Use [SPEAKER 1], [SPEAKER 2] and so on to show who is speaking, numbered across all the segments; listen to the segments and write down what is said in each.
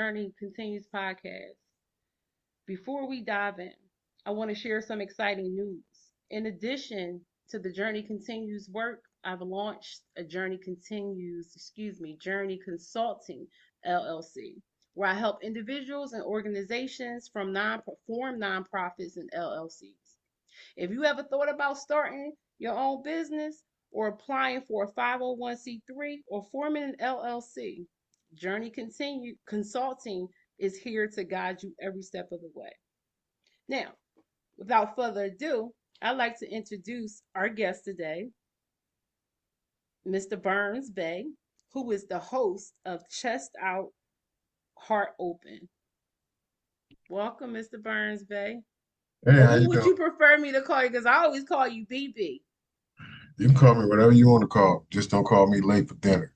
[SPEAKER 1] Journee Continues Podcast. Before we dive in, I want to share some exciting news. In addition to the Journee Continues work, I've launched a Journee Consulting LLC, where I help individuals and organizations form nonprofits and LLCs. If you ever thought about starting your own business or applying for a 501c3 or forming an LLC, Journee Continue Consulting is here to guide you every step of the way. Now, without further ado, I'd like to introduce our guest today, Mr. Barnes Bey, who is the host of Chest Out, Heart Open. Welcome, Mr. Barnes Bey.
[SPEAKER 2] Hey,
[SPEAKER 1] Or
[SPEAKER 2] how
[SPEAKER 1] who
[SPEAKER 2] you
[SPEAKER 1] would
[SPEAKER 2] doing?
[SPEAKER 1] you prefer me to call you? Because I always call you BB.
[SPEAKER 2] You can call me whatever you want to call. Just don't call me late for dinner.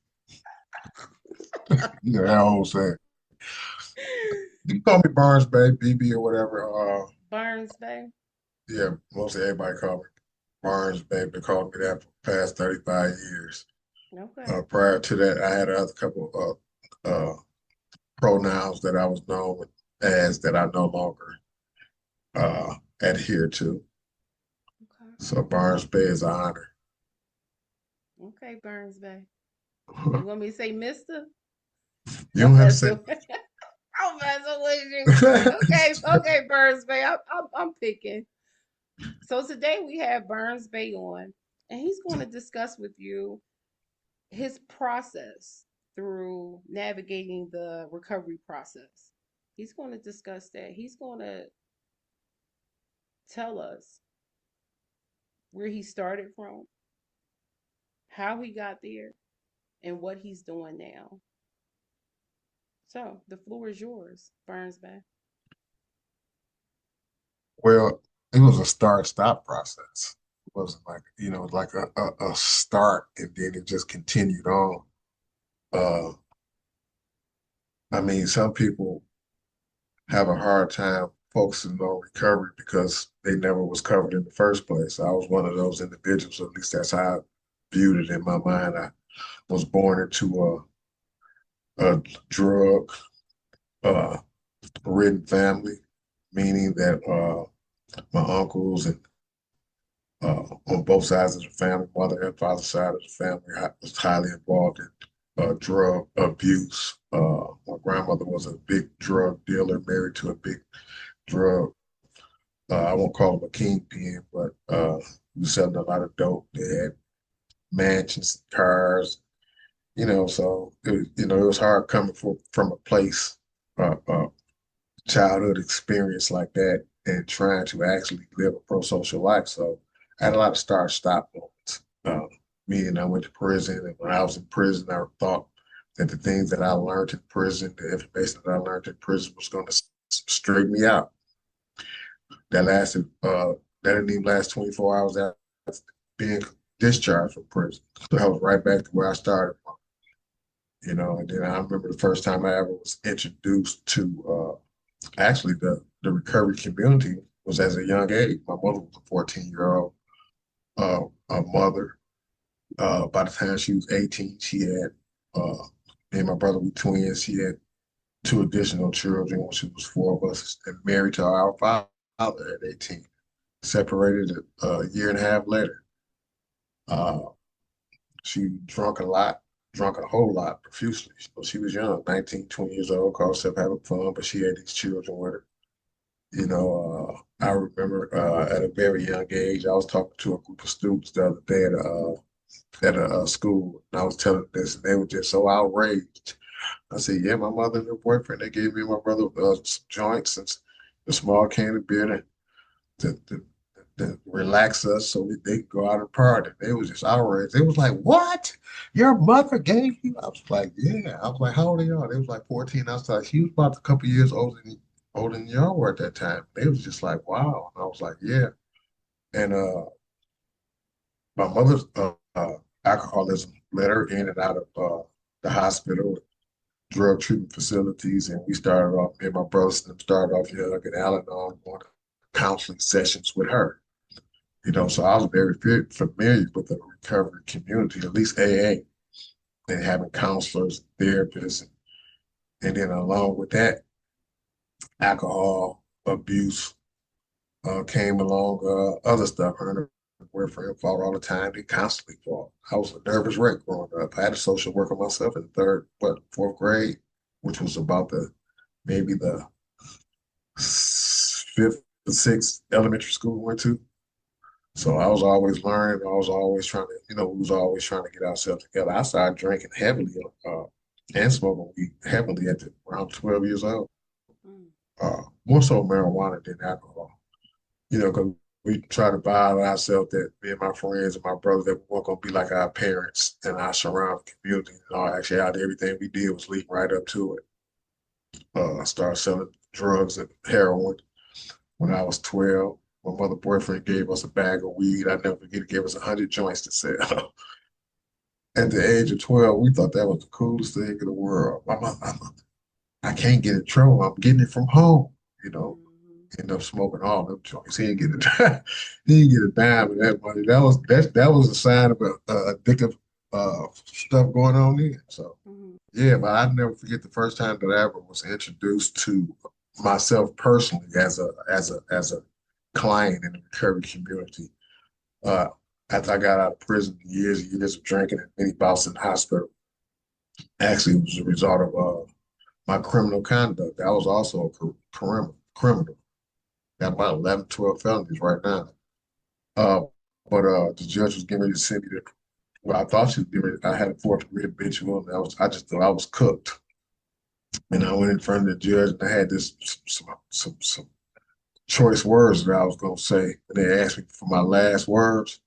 [SPEAKER 2] You know that old saying. You can call me Barnes Bay, BB or whatever.
[SPEAKER 1] Barnes Bey.
[SPEAKER 2] Yeah, mostly everybody call me Barnes Bay. Been calling me that for the past 35 years.
[SPEAKER 1] Okay.
[SPEAKER 2] Prior to that, I had another couple of pronouns that I was known as that I no longer adhere to.
[SPEAKER 1] Okay.
[SPEAKER 2] So Barnes Bay is an honor.
[SPEAKER 1] Okay, Barnes Bey. You want me to say Mister?
[SPEAKER 2] You
[SPEAKER 1] I'm
[SPEAKER 2] don't have to say.
[SPEAKER 1] messing. I'm messing with you. Okay, okay, Burns Bay. I'm picking. So today we have Burns Bay on, and he's going to discuss with you his process through navigating the recovery process. He's going to discuss that. He's going to tell us where he started from, how he got there, and what he's doing now. So the floor is yours, Burns Bay.
[SPEAKER 2] Well, it was a start-stop process. It wasn't like, like a start and then it just continued on. Uh, I mean, some people have a hard time focusing on recovery because they never was covered in the first place. I was one of those individuals, at least that's how I viewed it in my mind. I was born into a drug uh, ridden family, meaning that my uncles and on both sides of the family, mother and father side of the family, I was highly involved in drug abuse. My grandmother was a big drug dealer, married to a big drug. I won't call him a kingpin, but he was selling a lot of dope. They had mansions, cars, So it was hard coming from a place, uh, childhood experience like that, and trying to actually live a pro-social life. So I had a lot of start-stop moments. Meaning I went to prison, and when I was in prison, I thought that the things that I learned in prison, the information that I learned in prison was going to straighten me out. That lasted, that didn't even last 24 hours after being discharged from prison. So I was right back to where I started from, and then I remember the first time I ever was introduced to actually the recovery community was as a young age. My mother was a 14-year-old a mother. By the time she was 18, she had me and my brother were twins. She had two additional children when she was four of us, and married to our father at 18. Separated a year and a half later. Uh, she drunk a whole lot profusely. So she was young, 19, 20 years old, called herself having fun, but she had these children with her. I remember at a very young age, I was talking to a group of students the other day at a school, and I was telling them this, and they were just so outraged. I said, "Yeah, my mother and her boyfriend, they gave me and my brother some joints and a small can of beer to relax us so they could go out and party." They was just outraged. They was like, "What? Your mother gave you?" I was like, "Yeah." I was like, "How old are y'all?" They was like 14. I was like, "She was about a couple years older than y'all were at that time." They was just like, "Wow." And I was like, "Yeah." And my mother's alcoholism led her in and out of the hospital, drug treatment facilities, and we started off. Me and my brothers and them started off young in Al-Anon, going to counseling sessions with her. So I was very familiar with the recovery community, at least AA, and having counselors, therapists, And then along with that, alcohol abuse came along, other stuff. Her and her boyfriend fought all the time. They constantly fought. I was a nervous wreck growing up. I had a social worker myself in fourth grade, which was about maybe the fifth or sixth elementary school we went to. So I was always learning. I was always trying to, we was always trying to get ourselves together. I started drinking heavily and smoking weed heavily at around 12 years old.
[SPEAKER 1] Mm.
[SPEAKER 2] More so marijuana than alcohol. Because we try to buy ourselves that me and my friends and my brothers that we weren't going to be like our parents and our surrounding community. And all actually, out everything we did was leading right up to it. I started selling drugs and heroin when I was 12. My mother boyfriend gave us a bag of weed. I never forget, he gave us 100 joints to sell. At the age of 12, we thought that was the coolest thing in the world. I can't get in trouble. I'm getting it from home, you know.
[SPEAKER 1] Mm-hmm.
[SPEAKER 2] End up smoking all them joints. He didn't get a he didn't get a dime of that money. That was a sign of addictive stuff going on there. So
[SPEAKER 1] Mm-hmm.
[SPEAKER 2] yeah, but I never forget the first time that I ever was introduced to myself personally as a client in the recovery community. Uh, After I got out of prison, years and years of drinking and many bouts in the hospital, actually it was a result of my criminal conduct. I was also a criminal. Got about 11, 12 felonies right now. Uh, but the judge was getting ready to send me to, well, I thought she was getting ready, I had a fourth degree habitual, and I just thought I was cooked. And I went in front of the judge and I had some choice words that I was gonna say. And they asked me for my last words.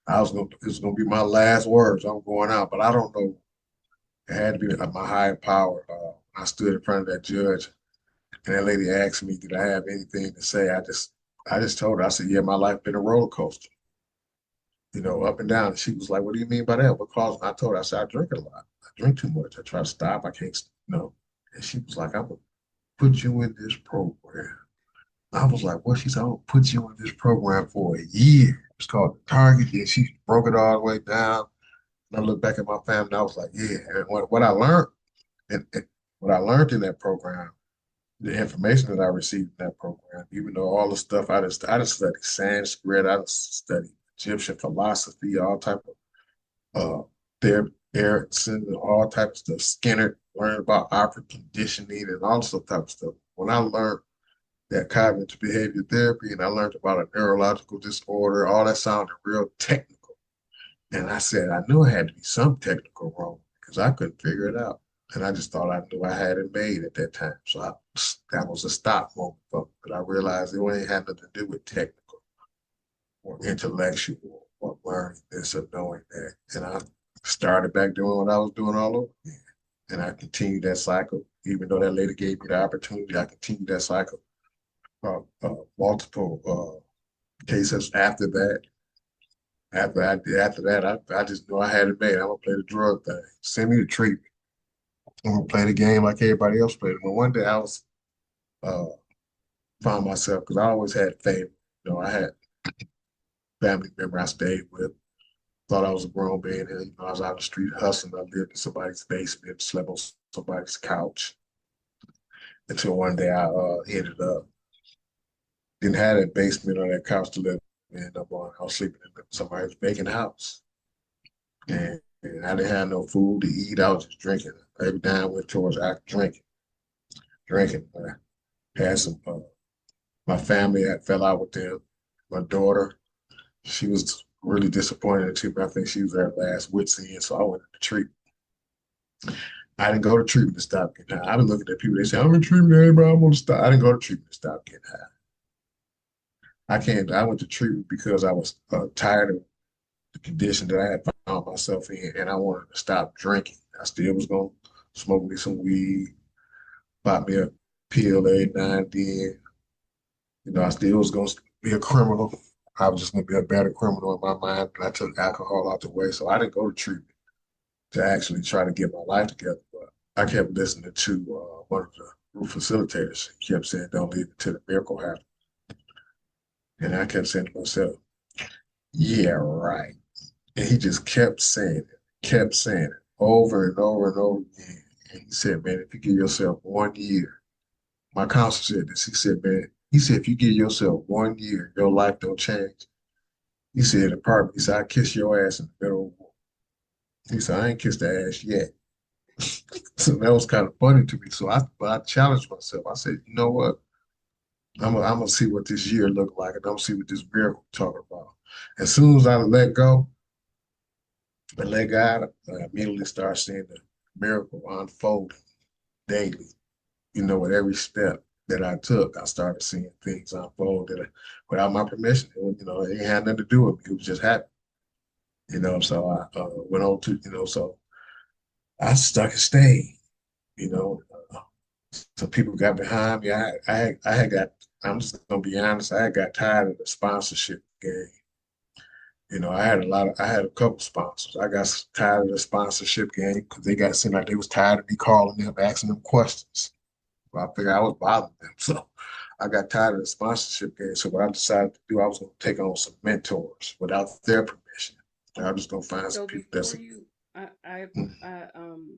[SPEAKER 2] It was gonna be my last words. I'm going out, but I don't know. It had to be my higher power. I stood in front of that judge, and that lady asked me, "Did I have anything to say?" I just told her. I said, "Yeah, my life been a roller coaster, up and down." And she was like, "What do you mean by that? What caused?" I told her, I said, "I drink a lot. I drink too much. I try to stop. I can't, And she was like, "I'm gonna put you in this program." I was like, "What?" She said, "I'm gonna put you in this program for a year. It's called the Target." And she broke it all the way down. And I look back at my family, and I was like, "Yeah." And what I learned, and what I learned in that program, the information that I received in that program, even though all the stuff I just studied Sanskrit, I just studied Egyptian philosophy, all type of there Erickson and all types of stuff, Skinner, learned about operant conditioning and all this type of stuff. When I learned that cognitive behavior therapy and I learned about a neurological disorder, all that sounded real technical. And I said, I knew it had to be some technical wrong because I couldn't figure it out. And I just thought I knew I had it made at that time. So that was a stop moment for me. But I realized it ain't had nothing to do with technical or intellectual or learning this or knowing that. And I started back doing what I was doing all over again. And I continued that cycle. Even though that lady gave me the opportunity, I continued that cycle. Multiple cases after that. After that, I just knew I had it made. I'm gonna play the drug thing. Send me the treatment. I'm gonna play the game like everybody else played. But one day I was uh, found myself because I always had faith. I had family member I stayed with. Thought I was a grown man, and I was out on the street hustling. I lived in somebody's basement, slept on somebody's couch. Until one day I ended up didn't have that basement or that couch to live in. I was sleeping in somebody's vacant house, and I didn't have no food to eat. I was just drinking. Every time I went towards I drinking. I had some. My family had fell out with them. My daughter, she was really disappointed too. But I think she was at last wit's end, so I went to treatment. I didn't go to treatment to stop getting high. I've been looking at people. They say I'm in treatment, everybody. I'm gonna stop. I didn't go to treatment to stop getting high. I can't. I went to treatment because I was tired of the condition that I had found myself in, and I wanted to stop drinking. I still was gonna smoke me some weed, pop me a pill every now and then. I still was gonna be a criminal. I was just gonna be a better criminal in my mind. But I took alcohol out the way, so I didn't go to treatment to actually try to get my life together. But I kept listening to one of the group facilitators. He kept saying, "Don't leave it till the miracle happens." And I kept saying to myself, "Yeah, right." And he just kept saying it over and over and over again. And he said, man, if you give yourself 1 year, my counselor said this. He said, man, he said, if you give yourself 1 year, your life don't change. He said, he said, I kiss your ass in the middle of the war. He said, I ain't kissed the ass yet. So that was kind of funny to me. But I challenged myself. I said, you know what? I'm gonna see what this year look like, and I'm gonna see what this miracle talking about. As soon as I let go and let God, I immediately start seeing the miracle unfold daily. With every step that I took, I started seeing things unfold without my permission. It had nothing to do with me. It was just happening. So I went on to, so I stuck and stayed. You know, some people got behind me. I had got. I'm just gonna be honest. I had got tired of the sponsorship game. I had a couple sponsors. I got tired of the sponsorship game because they got seemed like they was tired of me calling them, asking them questions. I figured I was bothering them. So I got tired of the sponsorship game. So what I decided to do, I was going to take on some mentors without their permission. I was just going to find some
[SPEAKER 1] So
[SPEAKER 2] people
[SPEAKER 1] before you,
[SPEAKER 2] Mm.
[SPEAKER 1] I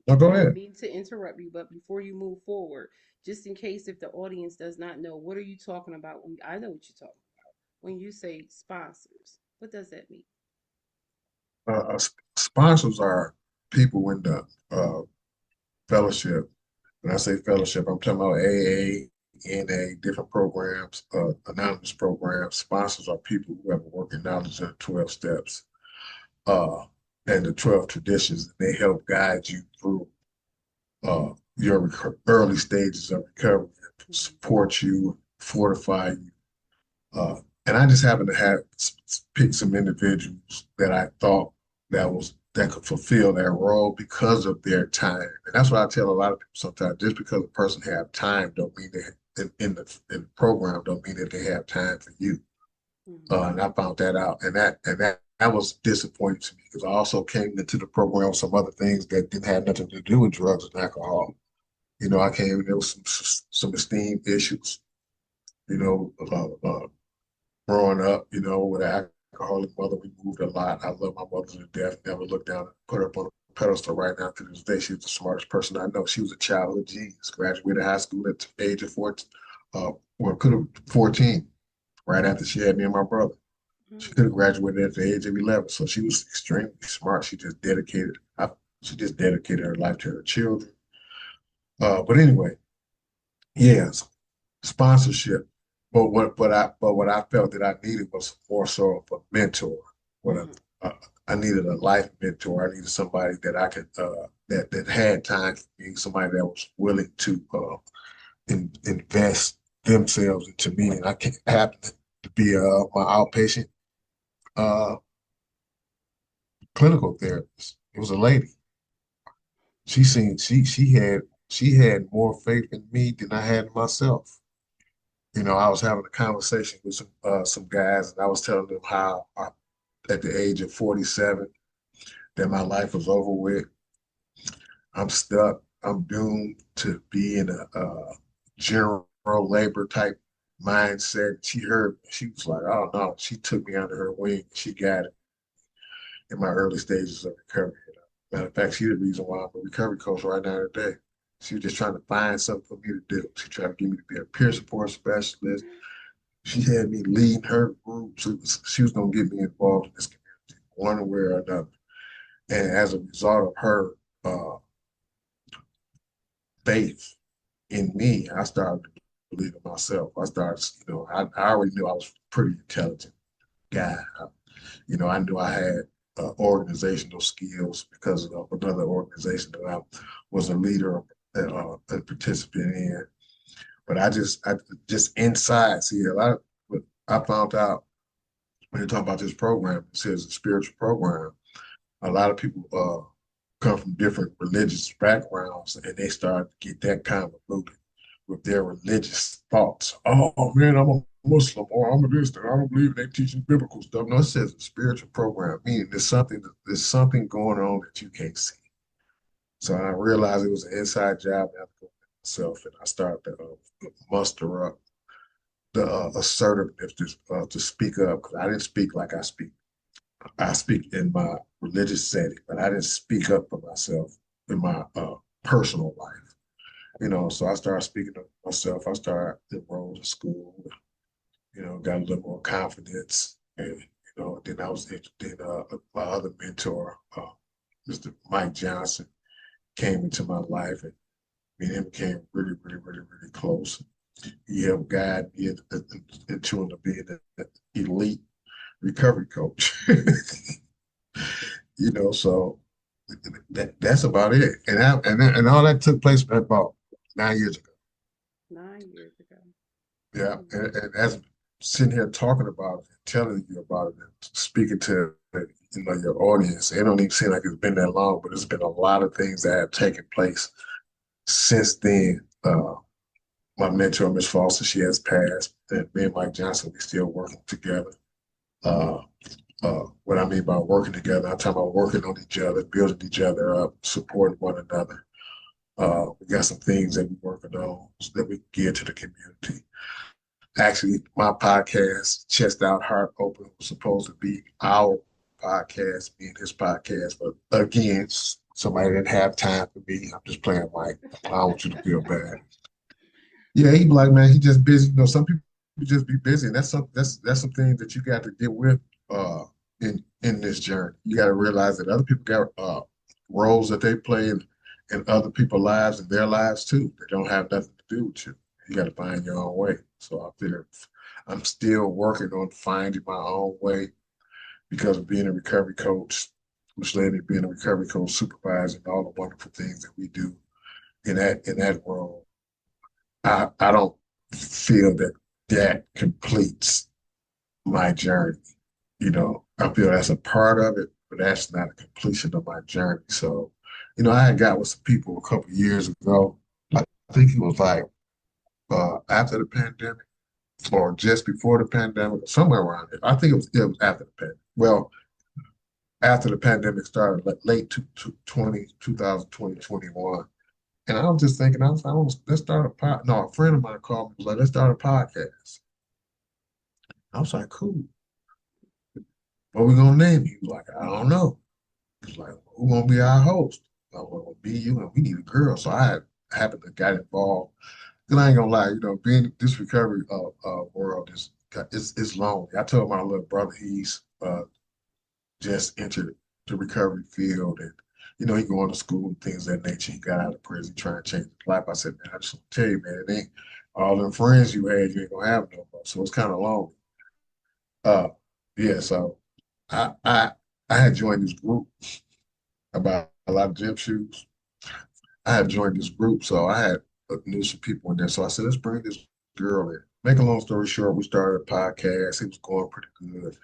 [SPEAKER 2] No, go
[SPEAKER 1] didn't
[SPEAKER 2] ahead.
[SPEAKER 1] mean to interrupt you, but before you move forward, just in case if the audience does not know, what are you talking about? I know what you're talking about. When you say sponsors, what does that mean?
[SPEAKER 2] Sponsors are people in the fellowship. When I say fellowship, I'm talking about AA, NA, different programs, anonymous programs. Sponsors are people who have a working knowledge of 12 steps uh, and the 12 traditions. They help guide you through your early stages of recovery,
[SPEAKER 1] Mm-hmm.
[SPEAKER 2] support you, fortify you. And I just happened to have picked some individuals that I thought that could fulfill that role because of their time. And that's what I tell a lot of people sometimes. Just because a person have time don't mean they in the program don't mean that they have time for you.
[SPEAKER 1] Mm-hmm.
[SPEAKER 2] And I found that out, and that was disappointing to me because I also came into the program with some other things that didn't have nothing to do with drugs and alcohol. I came in there with some esteem issues. You know, growing up, with an alcoholic mother, we moved a lot. I love my mother to death. Never looked down and put her up on a pedestal right now to this day. She was the smartest person I know. She was a childhood genius. Graduated high school at the age of 14, well, could have 14, right after she had me and my brother. She could have graduated at the age of 11. So she was extremely smart. She just dedicated her life to her children. But anyway, yes, sponsorship. But what I felt that I needed was more so of a mentor. What
[SPEAKER 1] Mm-hmm.
[SPEAKER 2] I needed a life mentor. I needed somebody that I could that had time for me, somebody that was willing to invest themselves into me. And I happened to be my outpatient uh, clinical therapist. It was a lady. She had more faith in me than I had in myself. I was having a conversation with some guys, and I was telling them how at the age of 47 that my life was over with. I'm stuck. I'm doomed to be in a general labor type mindset. She heard me. She was like, "Oh no!" She took me under her wing. She got it in my early stages of recovery. Matter of fact, she's the reason why I'm a recovery coach right now today. She was just trying to find something for me to do. She tried to get me to be a peer support specialist. She had me leading her group. She was going to get me involved in this community, one way or another. And as a result of her uh, faith in me, I started to believe in myself. I already knew I was a pretty intelligent guy. I knew I had organizational skills because of another organization that I was a leader and participant in. But I just inside, see, a lot of, I found out when you talk about this program, it says a spiritual program. A lot of people come from different religious backgrounds, and they start to get that kind of rooted with their religious thoughts. Oh man, I'm a Muslim, or I'm a this, and I don't believe they teaching biblical stuff. No, it says a spiritual program, meaning there's something going on that you can't see. So I realized it was an inside job. I have to go myself, and I started to muster up the assertiveness to speak up because I didn't speak like I speak. I speak in my religious setting, but I didn't speak up for myself in my personal life. So I started speaking to myself. I started enrolled in school, got a little more confidence. And, then I was, then my other mentor, Mr. Mike Johnson, came into my life, and me and him became really, really, really, really close. He helped guide me into being an elite recovery coach. So that's about it. And all that took place about 9 years ago.
[SPEAKER 1] 9 years ago.
[SPEAKER 2] Yeah,
[SPEAKER 1] Mm.
[SPEAKER 2] and as sitting here talking about it, telling you about it, and speaking to your audience, it don't even seem like it's been that long, but it's been a lot of things that have taken place since then. My mentor, Miss Foster, she has passed, and me and Mike Johnson, we still working together. Uh, what I mean by working together, I'm talking about working on each other, building each other up, supporting one another. We got some things that we're working on that we give to the community. Actually, my podcast, Chest Out, Heart Open, was supposed to be our podcast, me and his podcast. But again, somebody didn't have time for me. I'm just playing Mike. I don't want you to feel bad. Yeah, he be like, man, he just busy. Some people just be busy. And that's something that you got to get with in this journey. You got to realize that other people got roles that they play in other people's lives and their lives too. They don't have nothing to do with you. You got to find your own way. So I figure I'm still working on finding my own way because of being a recovery coach, which led me being a recovery coach supervisor and all the wonderful things that we do in that world. I don't feel that that completes my journey. I feel that's a part of it, but that's not a completion of my journey. So, I had got with some people a couple of years ago. I think it was like after the pandemic or just before the pandemic, somewhere around there. I think it was after the pandemic. Well, after the pandemic started, like late 2020, 21. And I was just thinking, let's start a pod. No, a friend of mine called me, was like, let's start a podcast. I was like, cool. What we gonna name it? He was like, I don't know. He was like, who gonna be our host? I was like, well, be you, and we need a girl. So happened to get involved. Then I ain't gonna lie, being in this recovery world is lonely. I told my little brother he's just entered the recovery field, and he going to school and things of that nature. He got out of prison trying to change his life. I said, man, I just want to tell you, man, it ain't all them friends you had, you ain't gonna have no more. So it's kind of lonely. Uh, yeah. So I I I had joined this group about a lot of gym shoes. I had joined this group, so I had knew some people in there. So I said, let's bring this girl in. Make a long story short, we started a podcast. It was going pretty good.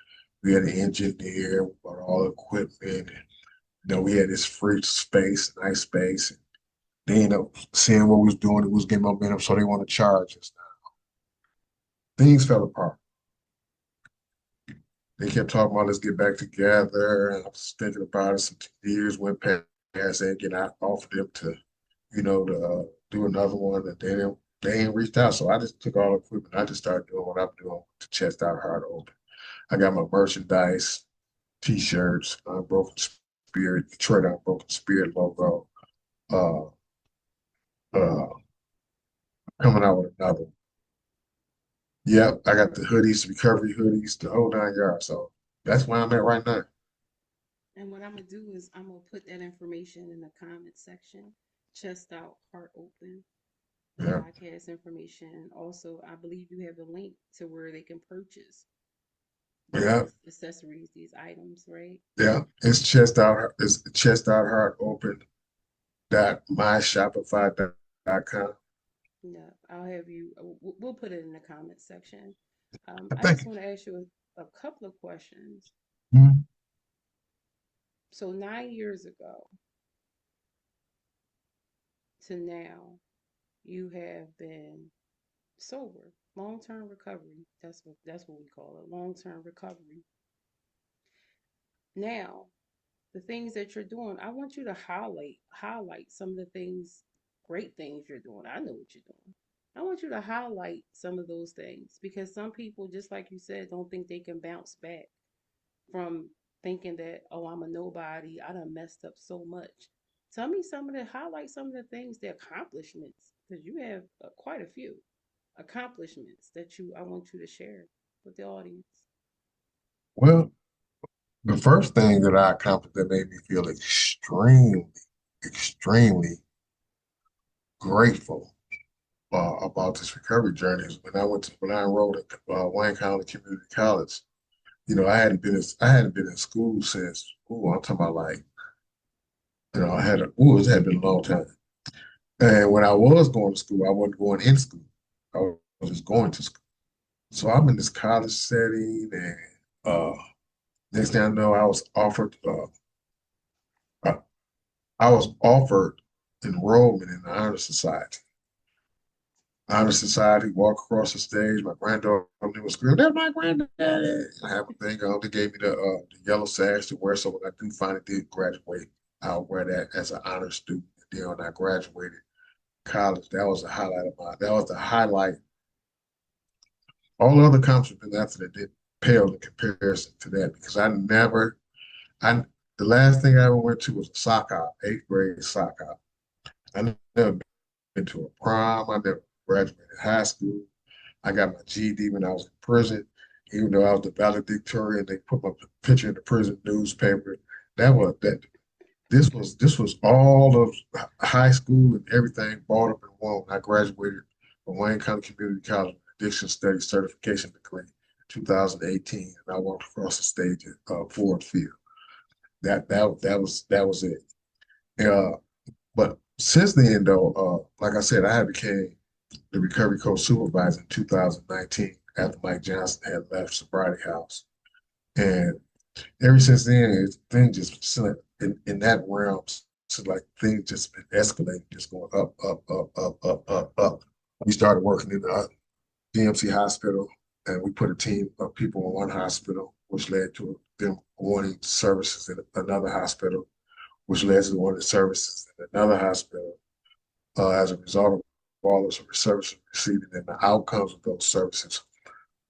[SPEAKER 2] We had an engineer, we bought all the equipment, and we had this free space, nice space. And they ended up seeing what we was doing. It was getting momentum, so they want to charge us now. Things fell apart. They kept talking about let's get back together. And I was thinking about it. Some years went past, and again, I offered them to do another one, and they ain't reached out. So I just took all the equipment. I just started doing what I'm doing to Chest Out Heart Open. I got my merchandise, t-shirts, Unbroken Spirit, Detroit Unbroken Spirit logo. Uh, uh, Coming out with another one. Yep, I got the hoodies, recovery hoodies, the whole 9 yards. So that's where I'm at right now.
[SPEAKER 1] And what I'm gonna do is I'm gonna put that information in the comment section. Chest out, heart open, the
[SPEAKER 2] Yeah,
[SPEAKER 1] podcast information. Also, I believe you have a link to where they can purchase
[SPEAKER 2] yeah,
[SPEAKER 1] these accessories, these items, right?
[SPEAKER 2] yeah. It's chest out heart open dot myshopify.com.
[SPEAKER 1] Yeah, I'll have you. We'll put it in the comment section.
[SPEAKER 2] I
[SPEAKER 1] I just
[SPEAKER 2] think.
[SPEAKER 1] want to ask you a couple of questions.
[SPEAKER 2] Mhm.
[SPEAKER 1] So 9 years ago to now, you have been sober, long-term recovery. That's what we call it, long-term recovery. Now, the things that you're doing, I want you to highlight some of the things, great things you're doing. I know what you're doing. I want you to highlight some of those things because some people, just like you said, don't think they can bounce back from thinking that, oh, I'm a nobody. I done messed up so much Tell me highlight some of the things, the accomplishments, because you have quite a few accomplishments that I want you to share with the audience.
[SPEAKER 2] Well, the first thing that I accomplished that made me feel extremely grateful about this recovery journey is when I enrolled at Wayne County Community College. I hadn't been in school since, I'm talking about like, it had been a long time. And when I was going to school, I wasn't going in school. I was just going to school. So I'm in this college setting, and next thing I know, I, I was offered enrollment in the Honor Society. Honor Society, walk across the stage. My granddaughter was screaming, "That's my granddaddy!" I have a thing on. They gave me the yellow sash to wear. So when I do finally did graduate, I'll wear that as an honor student. And then when I graduated college, that was the highlight. All the other accomplishments after that did pale in comparison to that because the last thing I ever went to was a sock hop, eighth grade sock hop. I never been to a prom. I never graduated high school. I got my GED when I was in prison. Even though I was the valedictorian, they put my picture in the prison newspaper. That this was all of high school and everything balled up in one. I graduated from Wayne County Community College with Addiction Studies Certification Degree in 2018, and I walked across the stage at Ford Field. That was it. Uh, but since then, though, like I said, I became the recovery coach supervisor in 2019 after Mike Johnson had left sobriety house, and ever since then, things just in that realm, so like things just been escalating, just going up. We started working in the DMC hospital, and we put a team of people in one hospital, which led to them wanting services in another hospital, which led to wanting services in another hospital. As a result of all those services receiving and the outcomes of those services.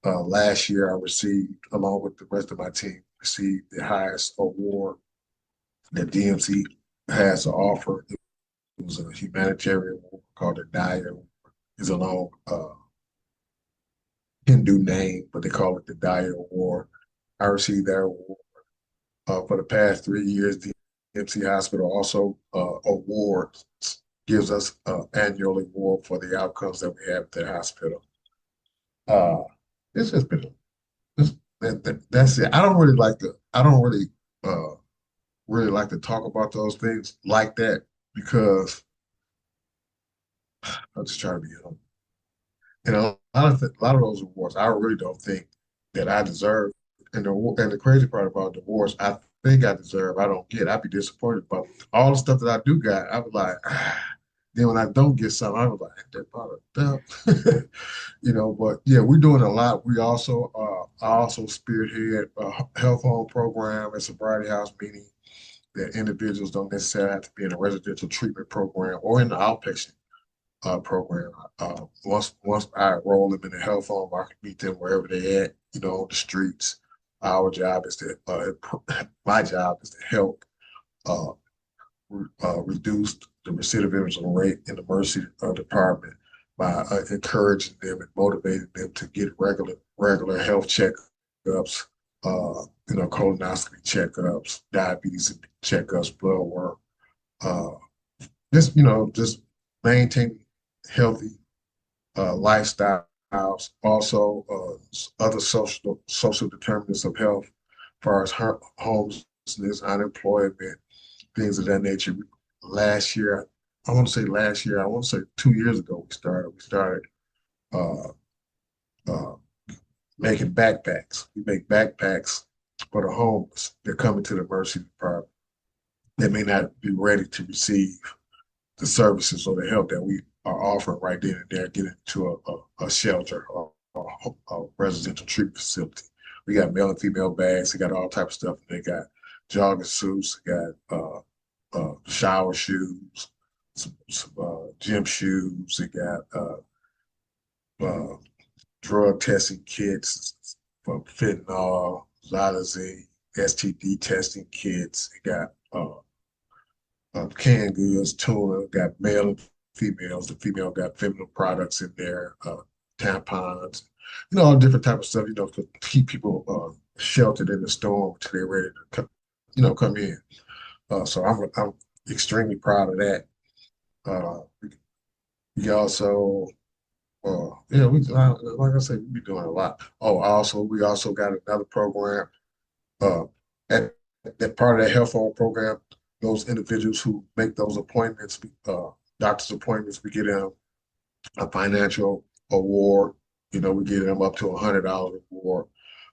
[SPEAKER 2] Last year, I received, along with the rest of my team, received the highest award that DMC has to offer. It was a humanitarian award called the Dyer Award. It's a long Hindu name, but they call it the Dyer Award. I received that award for the past 3 years. The DMC Hospital also awards gives us an annual award for the outcomes that we have at the hospital. Uh, it's just been that's it. I don't really like to talk about those things like that because I'm just trying to be young. And a lot of those awards, I really don't think that I deserve. And the crazy part about the awards, I think I deserve, I don't get. I'd be disappointed about all the stuff that I do got. I was like, then when I don't get something, I was like, that product up. But yeah, we're doing a lot. I also spearhead a health home program at Sobriety House, meaning that individuals don't necessarily have to be in a residential treatment program or in the outpatient program. Once I enroll them in the health home, I can meet them wherever they're at, on the streets. Our job is to, my job is to help uh, reduce the recidivism rate in the emergency department by encouraging them and motivating them to get regular health checkups, colonoscopy checkups, diabetes checkups, blood work, uh, just maintaining healthy lifestyles. Also, other social determinants of health, as far as homelessness, unemployment, things of that nature. Last year, I want to say last year, I want to say 2 years ago, we started uh, uh, making backpacks. We make backpacks for the homeless that come into the emergency department that may not be ready to receive the services or the help that we are offering right then and there, get into a shelter or a residential treatment facility. We got male and female bags. They got all type of stuff. They got jogging suits. They got shower shoes, some gym shoes. They got uh, drug testing kits for fentanyl, Xylazine, STD testing kits. They got canned goods, tuna, got male and females. The female got feminine products in there, tampons, all different type of stuff, to keep people sheltered in the storm until they're ready to come in. So I'm extremely proud of that. We also, we like I said, we be doing a lot. Oh, also we also got another program. Uh, at that part of that health home program, those individuals who make those appointments, doctor's appointments, we get them a financial award. We get them up to $100 reward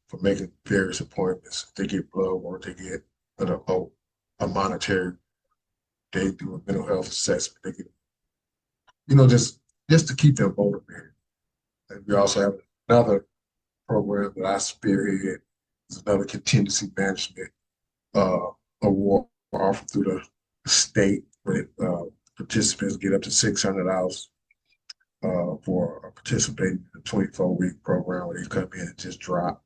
[SPEAKER 2] for making various appointments. If they get blood work, they get a monetary. They do a mental health assessment. They get, just to keep them motivated. And we also have another program that I spearhead. It's another contingency management uh, award offered through the state, where participants get up to $600 for participating in a 24-week program where they come in and just drop,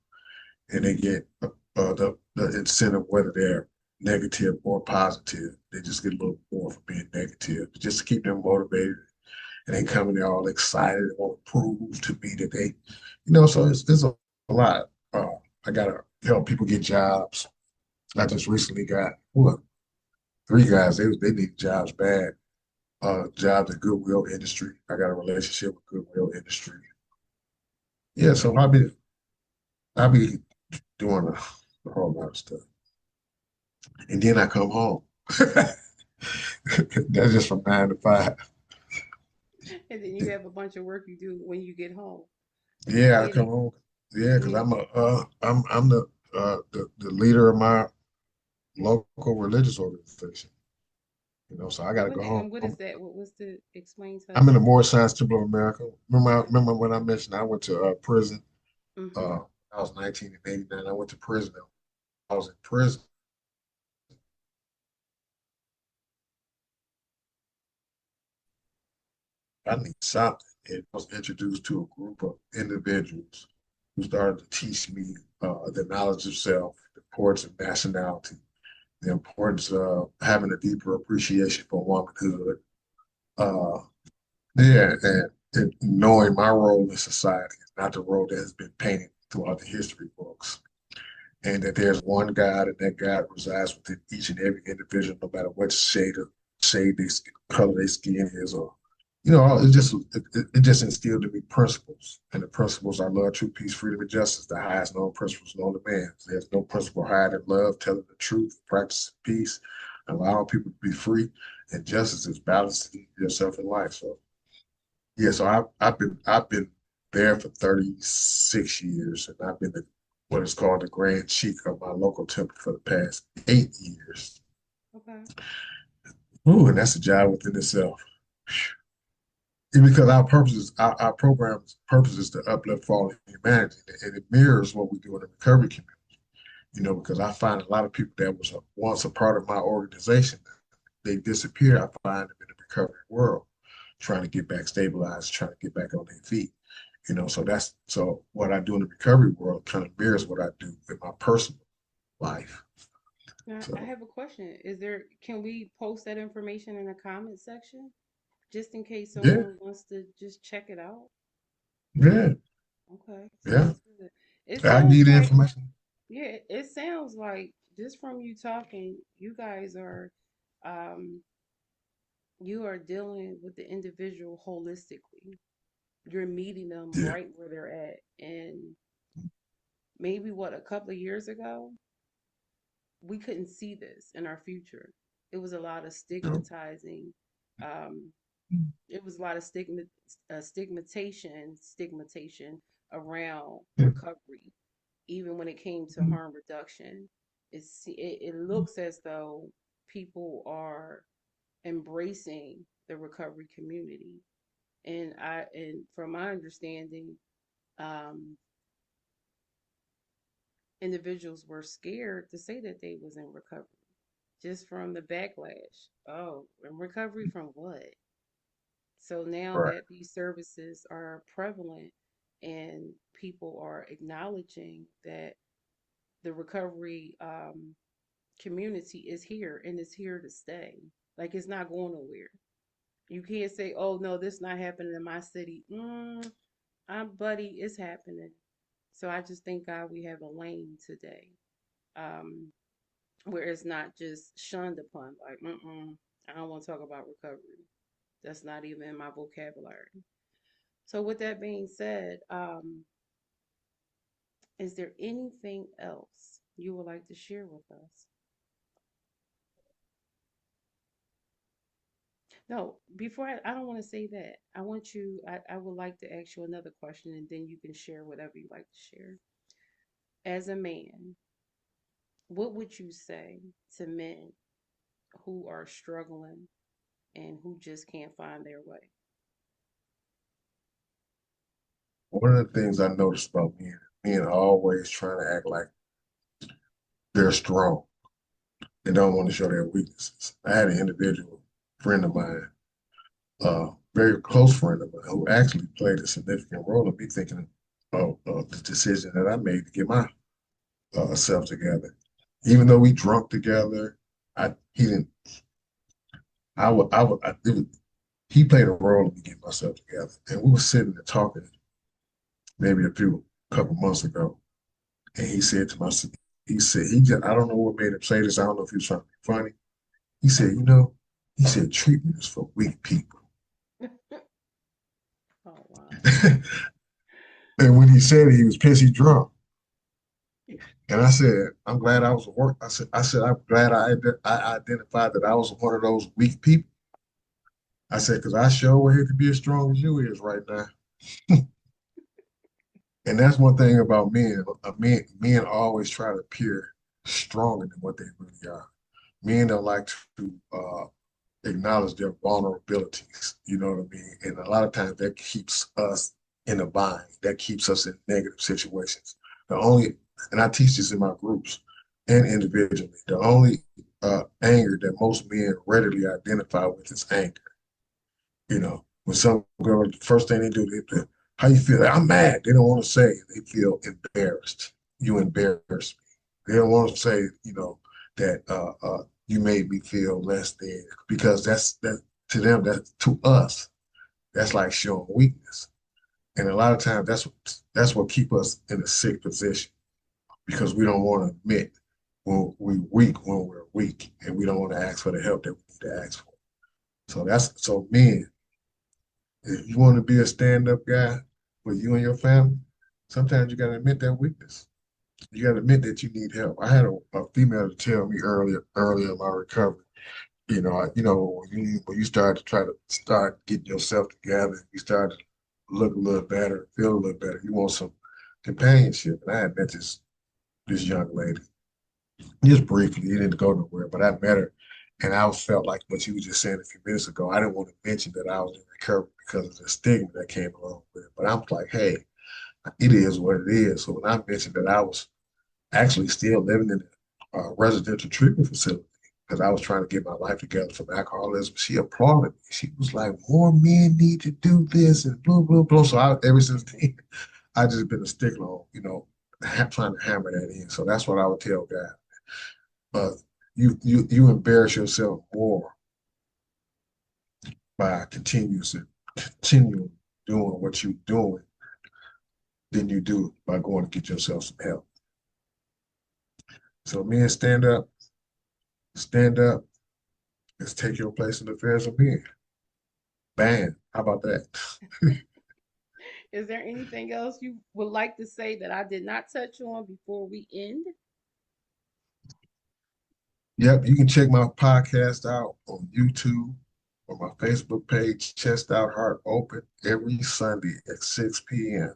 [SPEAKER 2] and they get the incentive, whether they're negative or positive. They just get a little more for being negative, just to keep them motivated. And they come in there all excited and want to prove to me that so it's a lot. I got to help people get jobs. I just recently got, what, three guys, they need jobs bad. Jobs in Goodwill Industry. I got a relationship with Goodwill Industry. Yeah, so I'll be doing a whole lot of stuff. And then I come home. That's just from 9 to 5.
[SPEAKER 1] And then you have a bunch of work you do when you get home. I
[SPEAKER 2] Yeah, I
[SPEAKER 1] get
[SPEAKER 2] come
[SPEAKER 1] it.
[SPEAKER 2] home. Yeah, because
[SPEAKER 1] Yeah.
[SPEAKER 2] I'm the leader of my local religious organization. So I got to go home.
[SPEAKER 1] And what is that? What was the explain to
[SPEAKER 2] I'm in
[SPEAKER 1] us?
[SPEAKER 2] the Moorish Science Temple of America. Remember when I mentioned I went to prison?
[SPEAKER 1] Mm-hmm.
[SPEAKER 2] Uh, I was 19 in 89. I went to prison. I was in prison. I need something. And I was introduced to a group of individuals who started to teach me the knowledge of self, the importance of nationality, the importance of having a deeper appreciation for womanhood. Uh, yeah, and knowing my role in society is not the role that has been painted throughout the history books. And that there's one God, and that God resides within each and every individual, no matter what shade they color their skin is, or it just instilled in me principles, and the principles are love, truth, peace, freedom, and justice. The highest known principles known to man. There's no principle higher than love, telling the truth, practicing peace, allowing people to be free, and justice is balancing yourself in life. So yeah, so I've been there for 36 years, and I've been what is called the Grand Chief of my local temple for the past 8 years.
[SPEAKER 1] Okay.
[SPEAKER 2] Ooh, and that's a job within itself. And because our program's purpose is to uplift fallen humanity, and it mirrors what we do in the recovery community. Because I find a lot of people that was once a part of my organization, they disappear. I find them in the recovery world, trying to get back stabilized, trying to get back on their feet. So what I do in the recovery world kind of mirrors what I do in my personal life.
[SPEAKER 1] Now, I
[SPEAKER 2] So
[SPEAKER 1] have a question. Can we post that information in the comment section just in case
[SPEAKER 2] yeah,
[SPEAKER 1] someone wants to just check it out?
[SPEAKER 2] yeah,
[SPEAKER 1] Okay,
[SPEAKER 2] yeah.
[SPEAKER 1] sounds good. It
[SPEAKER 2] I
[SPEAKER 1] sounds
[SPEAKER 2] need the
[SPEAKER 1] like,
[SPEAKER 2] information.
[SPEAKER 1] yeah, it sounds like just from you talking, um, you are dealing with the individual holistically. You're meeting them
[SPEAKER 2] Yeah,
[SPEAKER 1] right where they're at. And maybe a couple of years ago, we couldn't see this in our future. It was a lot of stigmatizing. Um, it was a lot of stigmatization around
[SPEAKER 2] yeah,
[SPEAKER 1] recovery, even when it came to harm reduction. It looks as though people are embracing the recovery community, and from my understanding, um, individuals were scared to say that they was in recovery just from the backlash. Oh, in recovery from what? So now
[SPEAKER 2] right.
[SPEAKER 1] that these services are prevalent and people are acknowledging that the recovery community is here and is here to stay. Like it's not going nowhere. You can't say, "Oh no, this not happening in my city." I'm buddy, it's happening. So I just thank God we have a lane today, um, where it's not just shunned upon. Like, I don't want to talk about recovery. That's not even in my vocabulary. So with that being said, is there anything else you would like to share with us? No, before I don't want to say that. I would like to ask you another question and then you can share whatever you like to share. As a man, what would you say to men who are struggling and who just can't find their way?
[SPEAKER 2] One of the things I noticed about men are always trying to act like they're strong and don't want to show their weaknesses. I had an individual friend of mine, very close friend of mine, who actually played a significant role in me thinking of the decision that I made to get my self together. Even though we drunk together, he didn't. It was, he played a role in me getting myself together, and we were sitting there talking maybe couple months ago, and he said to myself, he said he just I don't know what made him say this. I don't know if he was trying to be funny. He said, he said treatment is for weak people.
[SPEAKER 1] Oh wow.
[SPEAKER 2] And when he said it, he was pissy drunk. And I said, I'm glad I was a work. I'm glad I identified that I was one of those weak people. I said, because I sure would hate to be as strong as you is right now. And that's one thing about men. Men always try to appear stronger than what they really are. Men don't like to acknowledge their vulnerabilities. You know what I mean? And a lot of times that keeps us in a bind. That keeps us in negative situations. The only, and I teach this in my groups and individually, the only anger that most men readily identify with is anger. When some girl, the first thing they do, how you feel? I'm mad. They don't want to say. They feel embarrassed. You embarrassed me. They don't want to say, that you made me feel less than, because that to them, that to us, that's like showing weakness. And a lot of times that's what keep us in a sick position, because we don't want to admit when we're weak, and we don't want to ask for the help that we need to ask for. So men, if you want to be a stand-up guy for you and your family, sometimes you got to admit that weakness. You got to admit that you need help. I had a female to tell me earlier in my recovery. When you start to try to start getting yourself together, you start to look a little better, feel a little better. You want some companionship. And I had met this young lady just briefly. It didn't go nowhere, but I met her, and I felt like what you were just saying a few minutes ago. I didn't want to mention that I was in recovery because of the stigma that came along with it. But I'm like, hey, it is what it is. So when I mentioned that I was actually still living in a residential treatment facility because I was trying to get my life together from alcoholism, she applauded me. She was like, more men need to do this and blah, blah, blah. So ever since then, I just been a stickler on, trying to hammer that in. So that's what I would tell guys. But you embarrass yourself more by continuing doing what you're doing than you do by going to get yourself some help. So men, stand up, let's take your place in the affairs of men. Bam. How about that?
[SPEAKER 1] Is there anything else you would like to say that I did not touch on before we end?
[SPEAKER 2] Yep, you can check my podcast out on YouTube or my Facebook page, Chest Out Heart Open, every Sunday at 6 p.m.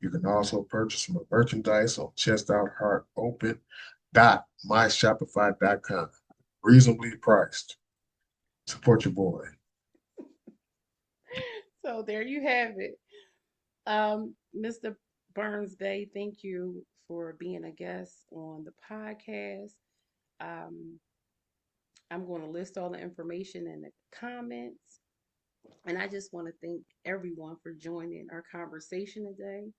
[SPEAKER 2] You can also purchase my merchandise on chestoutheartopen.myshopify.com. Reasonably priced. Support your boy.
[SPEAKER 1] So there you have it. Mr. Barnes Bey, thank you for being a guest on the podcast. Um, I'm going to list all the information in the comments. And I just want to thank everyone for joining our conversation today.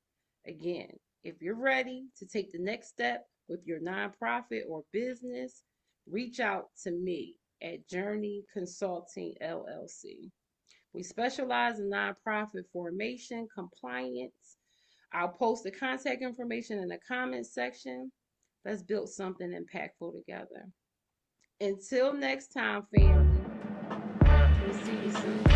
[SPEAKER 1] Again, if you're ready to take the next step with your nonprofit or business, reach out to me. at Journee Consulting LLC. We specialize in nonprofit formation, compliance. I'll post the contact information in the comments section. Let's build something impactful together. Until next time, family, we'll see you soon.